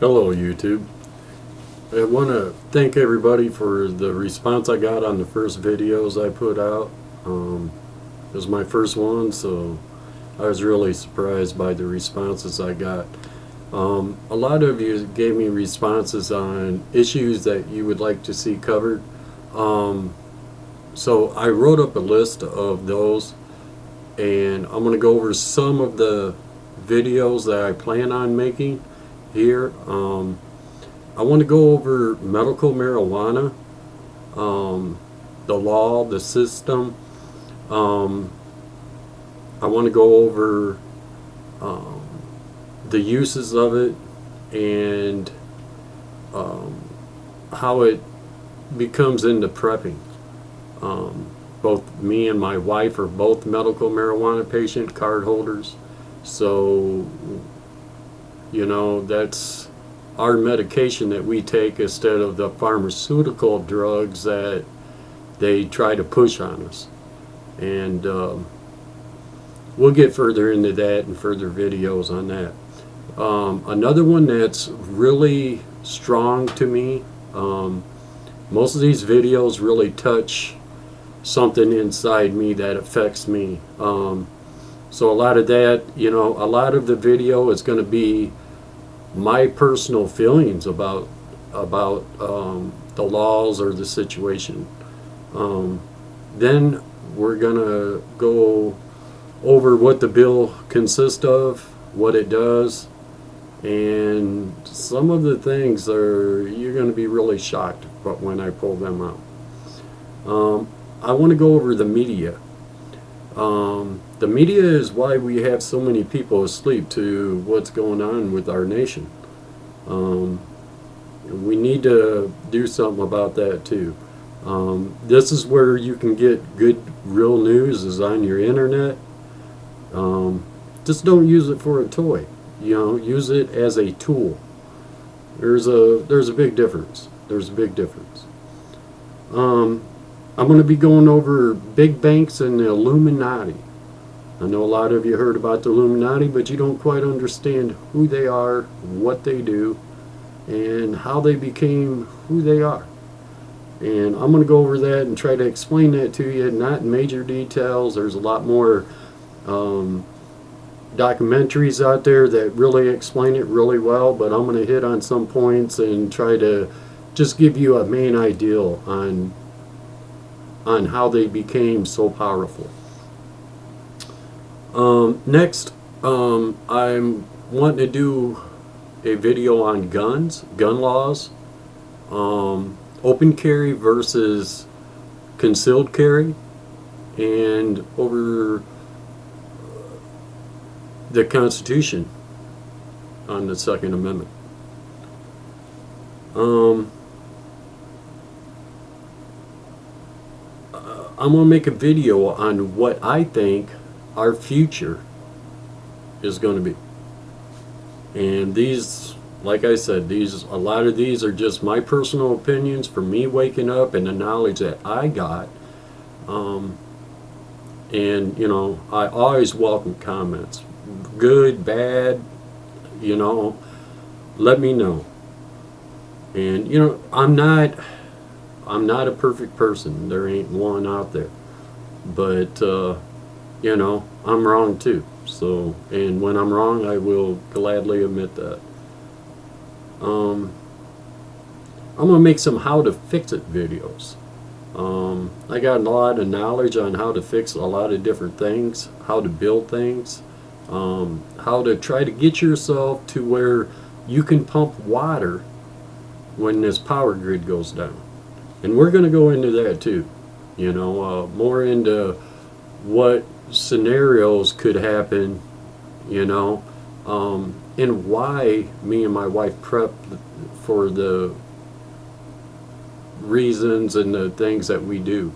Hello YouTube. I want to thank everybody for the response I got on the first videos I put out. It was my first one, so I was really surprised by the responses I got. A lot of you gave me responses on issues that you would like to see covered. So I wrote up a list of those, and I'm going to go over some of the videos that I plan on making here. I want to go over medical marijuana, the law, the system. I want to go over the uses of it and how it becomes into prepping. Both me and my wife are both medical marijuana patient card holders, so that's our medication that we take instead of the pharmaceutical drugs that they try to push on us. And we'll get further into that in further videos on that. Another one that's really strong to me, most of these videos really touch something inside me that affects me. So a lot of that, a lot of the video is going to be my personal feelings about the laws or the situation. Then we're going to go over what the bill consists of, what it does, and some of the things you're going to be really shocked but when I pull them out. I want to go over the media. The media is why we have so many people asleep to what's going on with our nation. We need to do something about that too. This is where you can get good, real news, is on your internet. Just don't use it for a toy. Use it as a tool. There's a big difference. There's a big difference. I'm going to be going over big banks and the Illuminati. I know a lot of you heard about the Illuminati, but you don't quite understand who they are, what they do, and how they became who they are. And I'm going to go over that and try to explain that to you, not in major details. There's a lot more documentaries out there that really explain it really well, but I'm going to hit on some points and try to just give you a main idea on how they became so powerful. Next, I'm wanting to do a video on guns, gun laws, open carry versus concealed carry, and over the Constitution on the Second Amendment. I'm going to make a video on what I think our future is going to be. And these, like I said, a lot of these are just my personal opinions for me waking up and the knowledge that I got. And, I always welcome comments. Good, bad, let me know. And, I'm not a perfect person. There ain't one out there. But, I'm wrong too. So, and when I'm wrong, I will gladly admit that. I'm going to make some how to fix it videos. I got a lot of knowledge on how to fix a lot of different things, how to build things, how to try to get yourself to where you can pump water when this power grid goes down. And we're going to go into that too, more into what scenarios could happen, and why me and my wife prep for the reasons and the things that we do.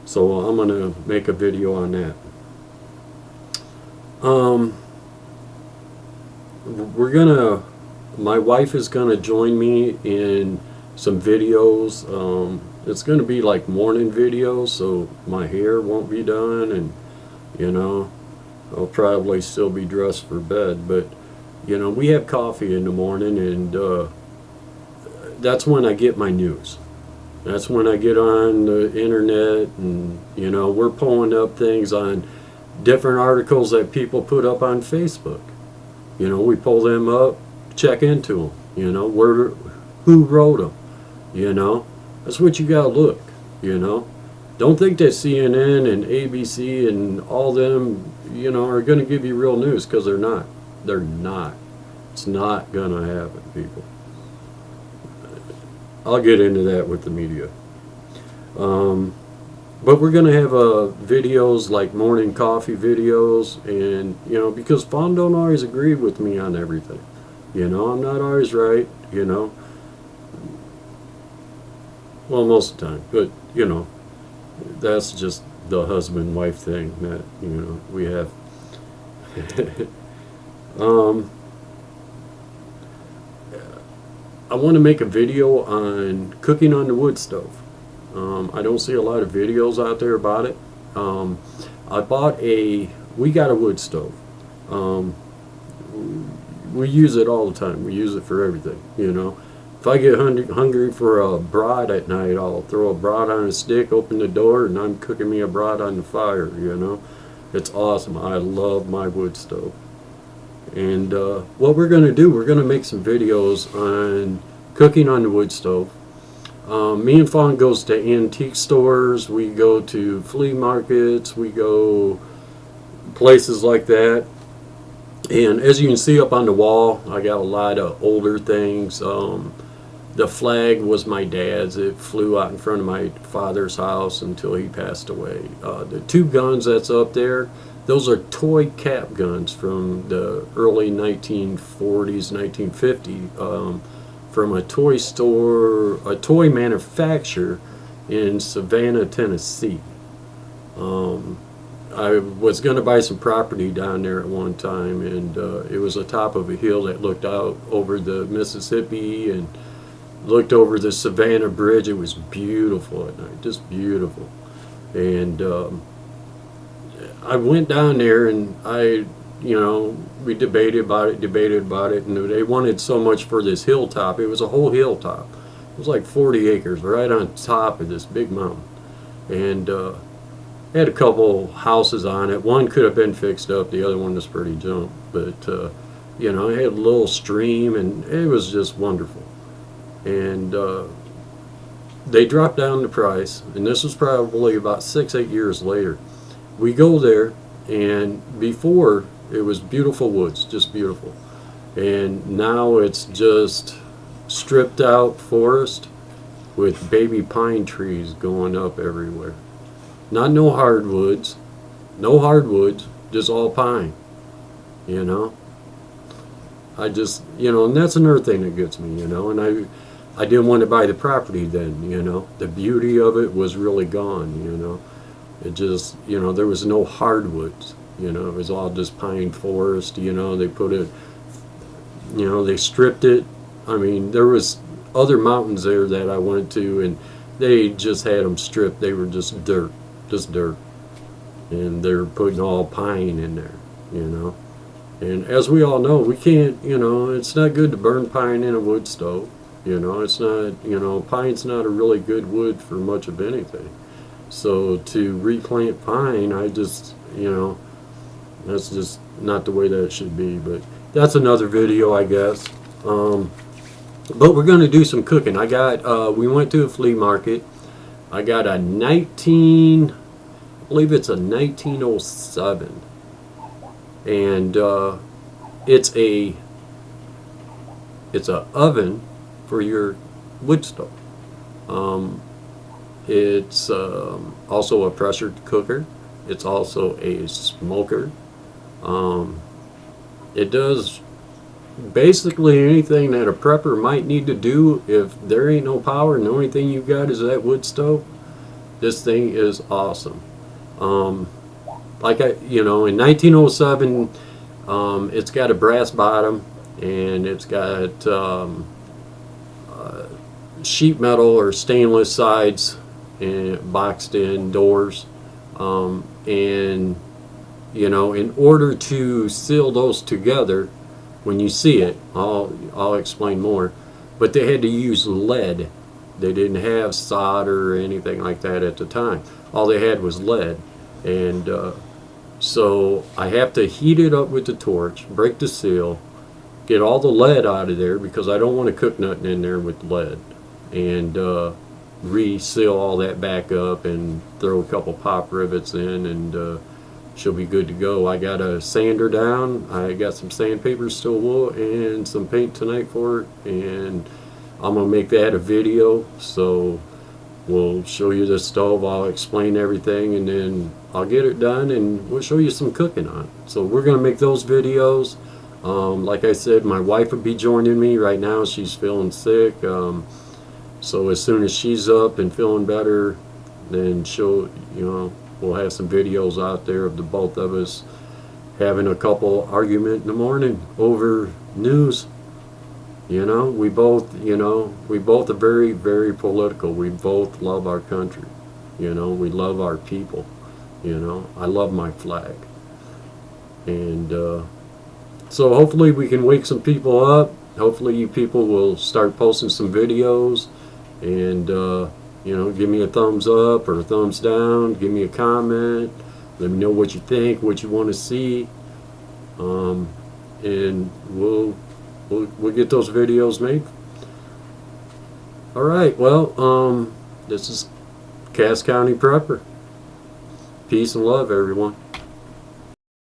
So I'm going to make a video on that. My wife is going to join me in some videos. It's going to be like morning videos, so my hair won't be done, and I'll probably still be dressed for bed, but You know, we have coffee in the morning, and that's when I get my news. That's when I get on the internet, and you know, we're pulling up things on different articles that people put up on Facebook. You know, we pull them up, check into them. You know, who wrote them. You know, that's what you gotta look. You know, don't think that CNN and ABC and all them, you know, are gonna give you real news, because they're not. They're not. It's not gonna happen, people. I'll get into that with the media. Um, but we're gonna have videos like morning coffee videos, and you know, because Fawn don't always agree with me on everything. You know, I'm not always right. You know, well, most of the time. But you know, that's just the husband-wife thing that you know we have. um, I want to make a video on cooking on the wood stove. I don't see a lot of videos out there about it. Um, we got a wood stove. Um, we use it all the time. We use it for everything, you know. If I get hungry for a broth at night, I'll throw a broth on a stick, open the door, and I'm cooking me a broth on the fire, you know. It's awesome. I love my wood stove. And what we're going to do, we're going to make some videos on cooking on the wood stove. Me and Fawn goes to antique stores, we go to flea markets, we go places like that. And as you can see up on the wall, I got a lot of older things. The flag was my dad's. It flew out in front of my father's house until he passed away. The two guns that's up there, those are toy cap guns from the early 1940s, 1950s, from a toy store, a toy manufacturer in Savannah, Tennessee. I was going to buy some property down there at one time, and it was atop of a hill that looked out over the Mississippi and looked over the Savannah Bridge. It was beautiful at night, just beautiful. And I went down there, and you know, we debated about it, and they wanted so much for this hilltop. It was a whole hilltop. It was like 40 acres right on top of this big mountain. And had a couple houses on it. One could have been fixed up, the other one was pretty junk. But, you know, it had a little stream, and it was just wonderful. And they dropped down the price, and this was probably about 6-8 years later. We go there, and before it was beautiful woods, just beautiful. And now it's just stripped out forest with baby pine trees going up everywhere. Not no hardwoods, just all pine, you know. I just, you know, and that's another thing that gets me, you know, and I didn't want to buy the property then, you know. The beauty of it was really gone, you know. It just, you know, there was no hardwoods, you know, it was all just pine forest, you know. They put it, you know, they stripped it. I mean, there was other mountains there that I went to, and they just had them stripped. They were just dirt. And they're putting all pine in there, you know. And as we all know, we can't, you know, it's not good to burn pine in a wood stove. You know, it's not, you know, pine's not a really good wood for much of anything. So to replant pine, I just, you know, that's just not the way that it should be. But that's another video, I guess. But we're going to do some cooking. We went to a flea market. I got a I believe it's a 1907. And it's a oven for your wood stove. It's also a pressure cooker. It's also a smoker. It does basically anything that a prepper might need to do if there ain't no power and the only thing you got is that wood stove. This thing is awesome. You know, in 1907, it's got a brass bottom, and it's got sheet metal or stainless sides and boxed in doors. And you know, in order to seal those together, when you see it, I'll explain more. But they had to use lead. They didn't have solder or anything like that at the time. All they had was lead, and so I have to heat it up with the torch, break the seal, get all the lead out of there because I don't want to cook nothing in there with lead, and reseal all that back up and throw a couple pop rivets in, and she'll be good to go. I got a sander down. I got some sandpaper, steel wool, and some paint tonight for it, and I'm gonna make that a video. So we'll show you the stove. I'll explain everything, and then I'll get it done, and we'll show you some cooking on it. So we're gonna make those videos. Like I said, my wife will be joining me right now. She's feeling sick. So as soon as she's up and feeling better, then we'll have some videos out there of the both of us having a couple argument in the morning over news. We both are very, very political. We both love our country. We love our people. I love my flag. And so hopefully we can wake some people up. Hopefully you people will start posting some videos, and give me a thumbs up or a thumbs down. Give me a comment. Let me know what you think, what you want to see, and we'll get those videos made. All right. Well, this is Cass County Prepper. Peace and love, everyone.